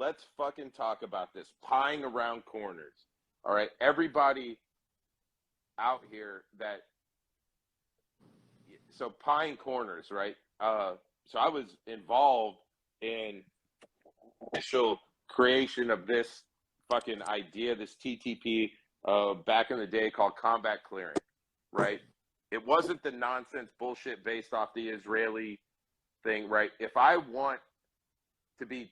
let's fucking talk about this. Pieing around corners. All right. Everybody out here so pieing corners, right? So I was involved in initial creation of this fucking idea, this TTP, back in the day called combat clearing, right? It wasn't the nonsense bullshit based off the Israeli thing, right? If I want to be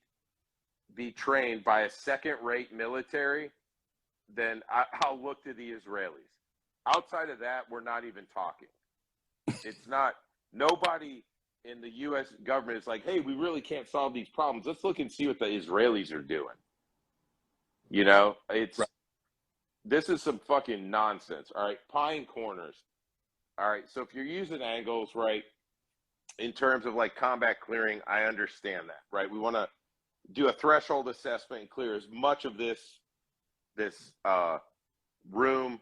trained by a second-rate military, then I'll look to the Israelis. Outside of that, we're not even talking. It's not, nobody in the U.S. government is like, hey, we really can't solve these problems. Let's look and see what the Israelis are doing. You know, this is some fucking nonsense, all right? Pieing corners. All right, so if you're using angles, right, in terms of like combat clearing, I understand that, right? We want to do a threshold assessment and clear as much of this room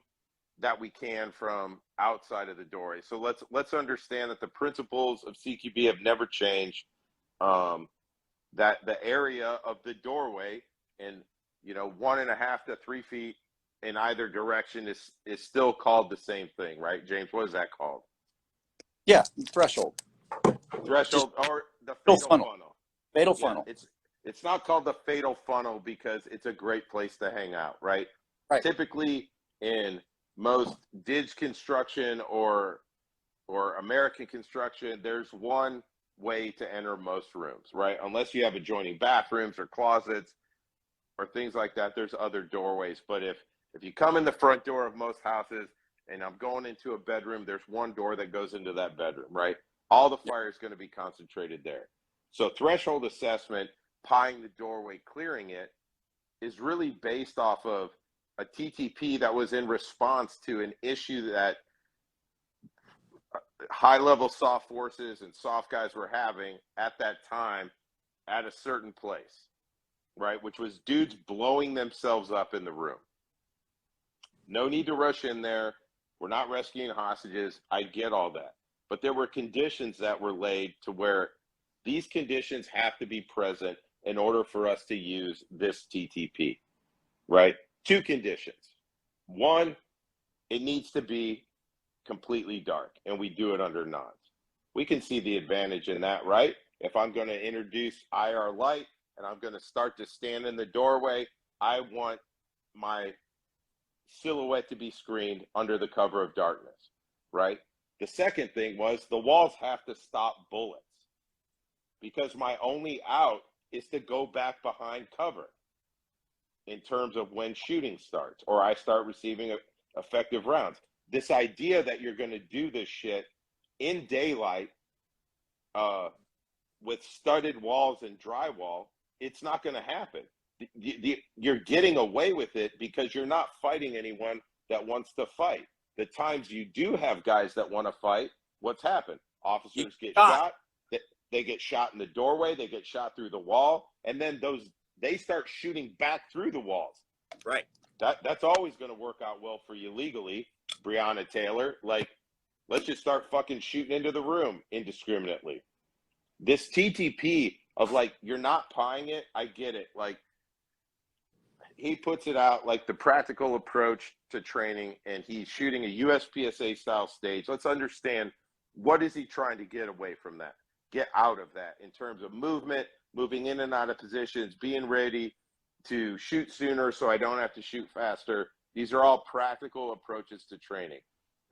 that we can from outside of the doorway. So let's understand that the principles of CQB have never changed. That the area of the doorway and 1.5 to 3 feet in either direction is still called the same thing, right? James, what is that called? Yeah, threshold. Threshold or the fatal funnel. Fatal funnel. It's not called the fatal funnel because it's a great place to hang out, right? Right. Typically in most dig construction or American construction, there's one way to enter most rooms, right? Unless you have adjoining bathrooms or closets or things like that, there's other doorways. But if you come in the front door of most houses and I'm going into a bedroom, there's one door that goes into that bedroom, right? All the fire is going to be concentrated there. So threshold assessment, pieing the doorway, clearing it, is really based off of a TTP that was in response to an issue that high-level soft forces and soft guys were having at that time at a certain place, right? Which was dudes blowing themselves up in the room. No need to rush in there. We're not rescuing hostages. I get all that. But there were conditions that were laid to where these conditions have to be present in order for us to use this TTP, right? 2 conditions. 1, it needs to be completely dark, and we do it under nods. We can see the advantage in that, right? If I'm going to introduce IR light and I'm going to start to stand in the doorway, I want my silhouette to be screened under the cover of darkness, right? The second thing was the walls have to stop bullets because my only out is to go back behind cover in terms of when shooting starts or I start receiving effective rounds. This idea that you're going to do this shit in daylight with studded walls and drywall, it's not going to happen. You're getting away with it because you're not fighting anyone that wants to fight. The times you do have guys that want to fight, what's happened? Officers get shot. They get shot in the doorway. They get shot through the wall. And then they start shooting back through the walls. Right. That's always going to work out well for you legally, Breonna Taylor. Like, let's just start fucking shooting into the room indiscriminately. This TTP of like, you're not pieing it. I get it. Like, he puts it out like the practical approach to training, and he's shooting a USPSA style stage. Let's understand, what is he trying to get away from that? Get out of that in terms of movement, moving in and out of positions, being ready to shoot sooner so I don't have to shoot faster. These are all practical approaches to training.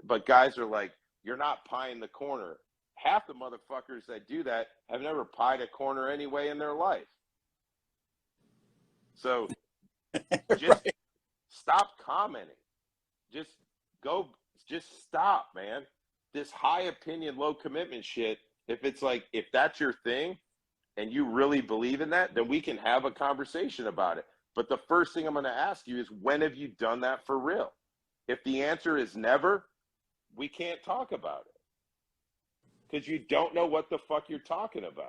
But guys are like, you're not pieing the corner. Half the motherfuckers that do that have never pied a corner anyway in their life. So just stop commenting. Just stop, man. This high opinion, low commitment shit, if that's your thing and you really believe in that, then we can have a conversation about it. But the first thing I'm going to ask you is, when have you done that for real? If the answer is never, we can't talk about it because you don't know what the fuck you're talking about.